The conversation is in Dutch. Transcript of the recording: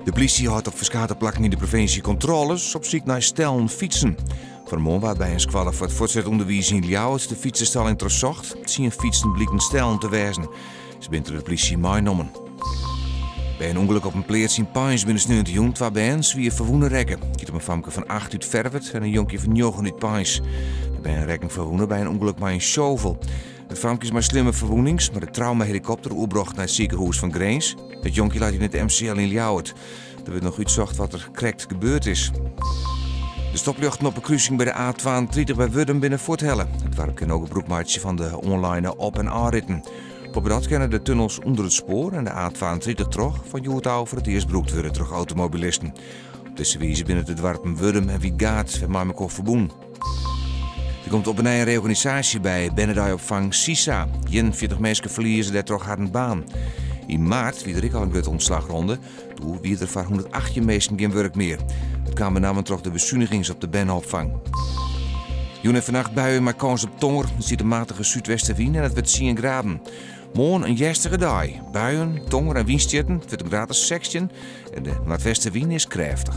De politie houdt op verschillende plekken in de provincie controles op zoek naar stellen fietsen. Vanmorgen was bij een squadron voor het voortgezet onderwijs in Ljouwert de fietsenstalling terugzocht. Zien fietsen blikken stellen te wijzen. Ze bent door de politie meegenomen. Bij een ongeluk op een plaats in Pijns binnen 19 jong, twee bands wie verwoenen rekken. Het op een famke van 8 uit Verwert en een jonkje van 9 uit Pijns. Bij een rekken verwoenen bij een ongeluk met een shovel. Het famke is maar slimme verwoenings, maar de traumahelikopter oerbracht naar het ziekenhuis van Greens. Het jonkje laat in het MCL in Ljouwert. Er wordt nog uitgezocht wat er correct gebeurd is. De stoplichten op een kruising bij de A32 bij Wudden binnen Voorthelle. Het dorp kan ook een broekmaatje van de online op- en aanritten. Op dat kennen de tunnels onder het spoor en de A32 terug van Joertouw voor het eerst broekt worden terug automobilisten. Op deze wijze binnen de dorpen Wudden en Wiedgaat en Marmekhof verboen. Er komt op een reorganisatie bij Benedijopvang Sisa. 41 mensen verliezen daar toch haar een baan. In maart wie er ik al een grote ontslagronde. Toen wie er voor 108 mensen geen werk meer. Het kwam met name toch de bezuinigings op de Benopvang. Joen en vannacht buien maar kans op tonger. Er zit een matige zuidwestenwind en het wordt 10 graden. Morgen een jestige dag. Buien, tonger en windstjerten. Het wordt een gratis section. En de noordwestenwind is krachtig.